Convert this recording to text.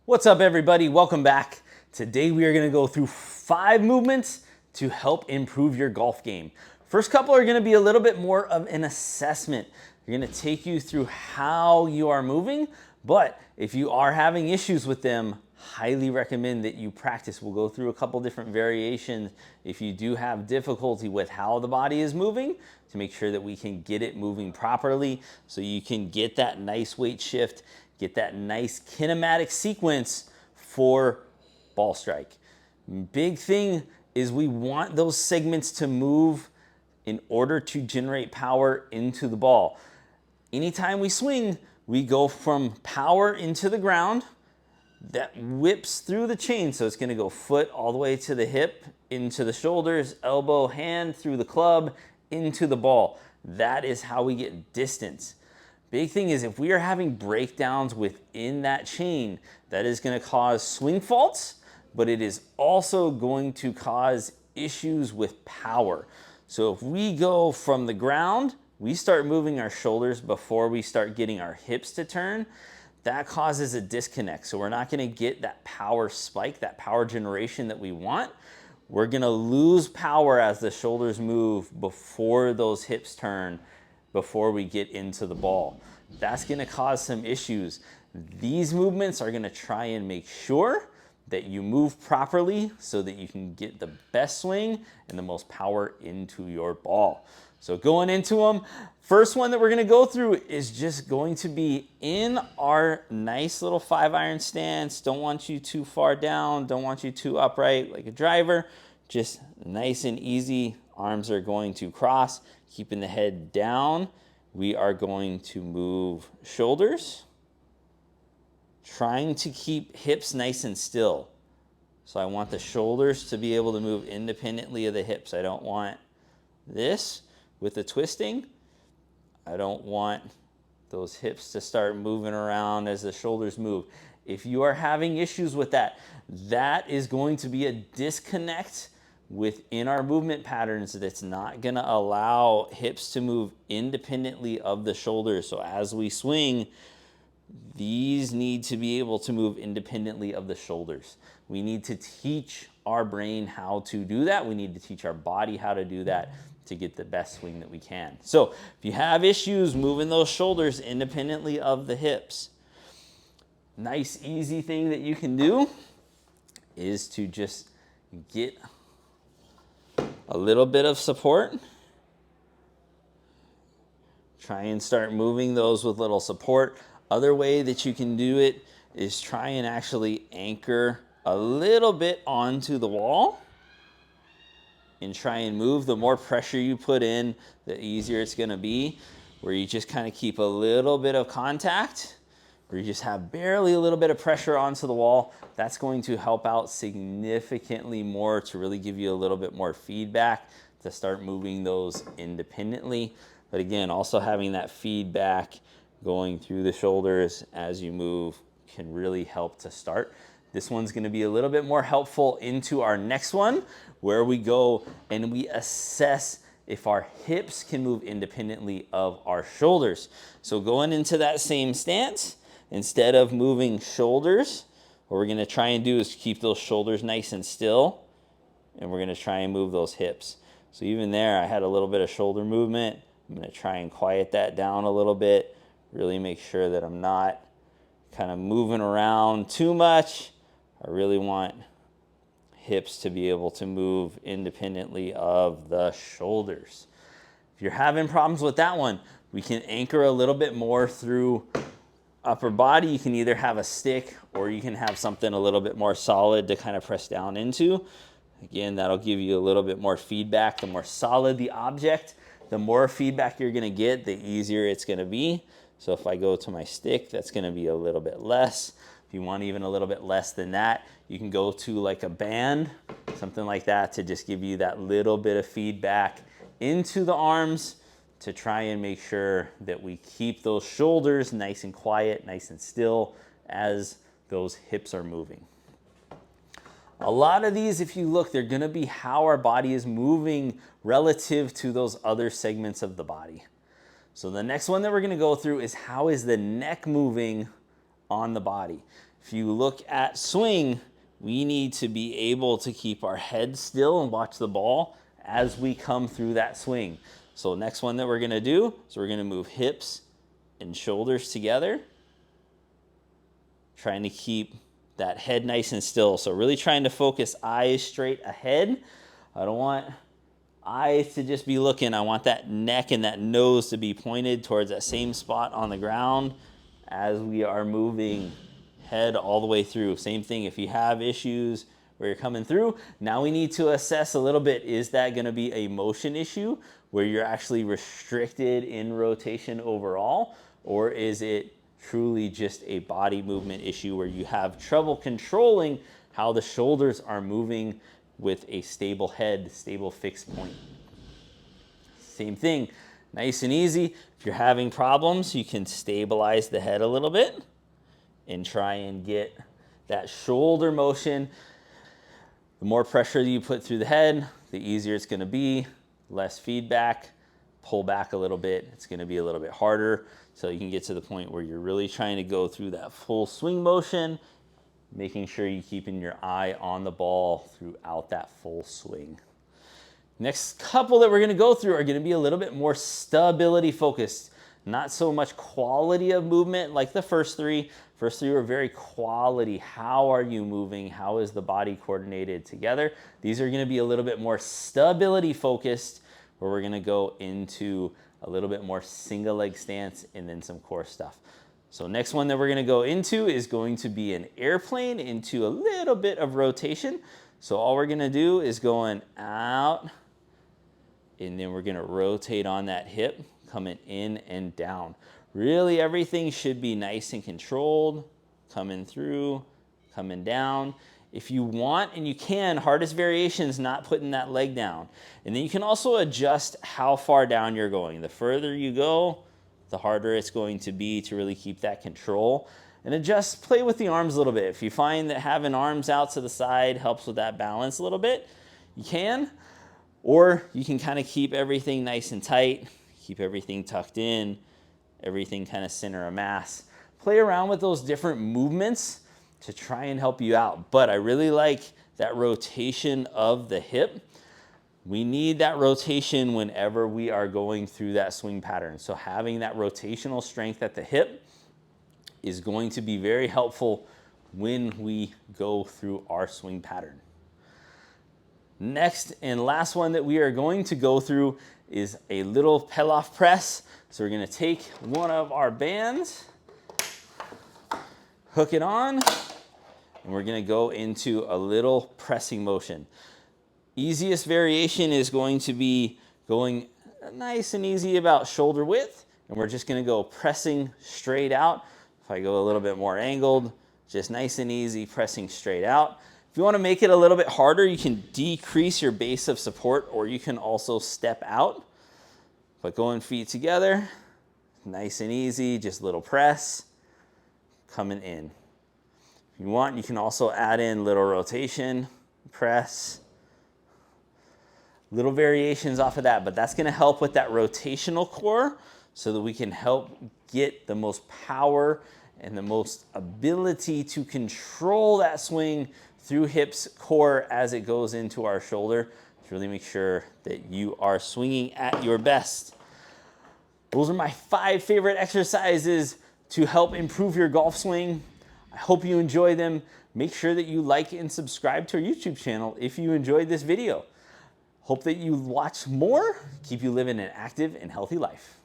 What's up, everybody? Welcome back. Today we are going to go through 5 movements to help improve your golf game. First couple are going to be a little bit more of an assessment. We're going to take you through how you are moving, but if you are having issues with them, highly recommend that you practice. We'll go through a couple different variations if you do have difficulty with how the body is moving to make sure that we can get it moving properly so you can get that nice weight shift, get that nice kinematic sequence for ball strike. Big thing is we want those segments to move in order to generate power into the ball. Anytime we swing, we go from power into the ground that whips through the chain. So it's going to go foot all the way to the hip, into the shoulders, elbow, hand, through the club, into the ball. That is how we get distance. Big thing is if we are having breakdowns within that chain, that is going to cause swing faults, but it is also going to cause issues with power. So if we go from the ground, we start moving our shoulders before we start getting our hips to turn, that causes a disconnect. So we're not going to get that power spike, that power generation that we want. We're going to lose power as the shoulders move before those hips turn, before we get into the ball. That's going to cause some issues. These movements are going to try and make sure that you move properly so that you can get the best swing and the most power into your ball. So going into them, first one that we're going to go through is just going to be in our nice little 5-iron stance. Don't want you too far down, don't want you too upright like a driver. Just nice and easy. Arms are going to cross, keeping the head down. We are going to move shoulders, trying to keep hips nice and still. So I want the shoulders to be able to move independently of the hips. I don't want this with the twisting. I don't want those hips to start moving around as the shoulders move. If you are having issues with that, that is going to be a disconnect within our movement patterns that's not going to allow hips to move independently of the shoulders. So as we swing, these need to be able to move independently of the shoulders. We need to teach our brain how to do that. We need to teach our body how to do that to get the best swing that we can. So if you have issues moving those shoulders independently of the hips, nice easy thing that you can do is to just get a little bit of support. Try and start moving those with little support. Other way that you can do it is try and actually anchor a little bit onto the wall and try and move. The more pressure you put in, the easier it's going to be, where you just kind of keep a little bit of contact, where you just have barely a little bit of pressure onto the wall. That's going to help out significantly more to really give you a little bit more feedback to start moving those independently. But again, also having that feedback going through the shoulders as you move can really help to start. This one's going to be a little bit more helpful into our next one, where we go and we assess if our hips can move independently of our shoulders. So going into that same stance, instead of moving shoulders, what we're going to try and do is keep those shoulders nice and still, and we're going to try and move those hips. So even there, I had a little bit of shoulder movement. I'm going to try and quiet that down a little bit, really make sure that I'm not kind of moving around too much. I really want hips to be able to move independently of the shoulders. If you're having problems with that one, we can anchor a little bit more through upper body. You can either have a stick or you can have something a little bit more solid to kind of press down into. Again, that'll give you a little bit more feedback. The more solid the object, the more feedback you're going to get, the easier it's going to be. So if I go to my stick, that's going to be a little bit less. If you want even a little bit less than that, you can go to like a band, something like that, to just give you that little bit of feedback into the arms to try and make sure that we keep those shoulders nice and quiet, nice and still as those hips are moving. A lot of these, if you look, they're going to be how our body is moving relative to those other segments of the body. So the next one that we're going to go through is how is the neck moving on the body. If you look at swing, we need to be able to keep our head still and watch the ball as we come through that swing. So next one that we're gonna do is we're gonna move hips and shoulders together, trying to keep that head nice and still. So really trying to focus eyes straight ahead. I don't want eyes to just be looking. I want that neck and that nose to be pointed towards that same spot on the ground as we are moving head all the way through. Same thing if you have issues where you're coming through. Now we need to assess a little bit, is that gonna be a motion issue where you're actually restricted in rotation overall, or is it truly just a body movement issue where you have trouble controlling how the shoulders are moving with a stable head, stable fixed point? Same thing, nice and easy. If you're having problems, you can stabilize the head a little bit and try and get that shoulder motion. The more pressure you put through the head, the easier it's gonna be, less feedback. Pull back a little bit, it's gonna be a little bit harder, so you can get to the point where you're really trying to go through that full swing motion, making sure you're keeping your eye on the ball throughout that full swing. Next couple that we're gonna go through are gonna be a little bit more stability focused, not so much quality of movement like the first three. First three were very quality. How are you moving? How is the body coordinated together? These are gonna be a little bit more stability focused, where we're gonna go into a little bit more single leg stance and then some core stuff. So next one that we're gonna go into is going to be an airplane into a little bit of rotation. So all we're gonna do is going out, and then we're gonna rotate on that hip, coming in and down. Really everything should be nice and controlled, coming through, coming down. If you want and you can, hardest variation is not putting that leg down. And then you can also adjust how far down you're going. The further you go, the harder it's going to be to really keep that control. And adjust, play with the arms a little bit. If you find that having arms out to the side helps with that balance a little bit, you can. Or you can kind of keep everything nice and tight, keep everything tucked in, everything kind of center of mass. Play around with those different movements to try and help you out. But I really like that rotation of the hip. We need that rotation whenever we are going through that swing pattern. So having that rotational strength at the hip is going to be very helpful when we go through our swing pattern. Next and last one that we are going to go through is a little Pilaf press. So we're gonna take one of our bands, hook it on, and we're gonna go into a little pressing motion. Easiest variation is going to be going nice and easy about shoulder width, and we're just gonna go pressing straight out. If I go a little bit more angled, just nice and easy, pressing straight out. If you wanna make it a little bit harder, you can decrease your base of support, or you can also step out. But going feet together, nice and easy, just a little press, coming in. If you want, you can also add in little rotation, press, little variations off of that, but that's gonna help with that rotational core so that we can help get the most power and the most ability to control that swing through hips, core as it goes into our shoulder to really make sure that you are swinging at your best. Those are my 5 favorite exercises to help improve your golf swing. I hope you enjoy them. Make sure that you like and subscribe to our YouTube channel if you enjoyed this video. Hope that you watch more, keep you living an active and healthy life.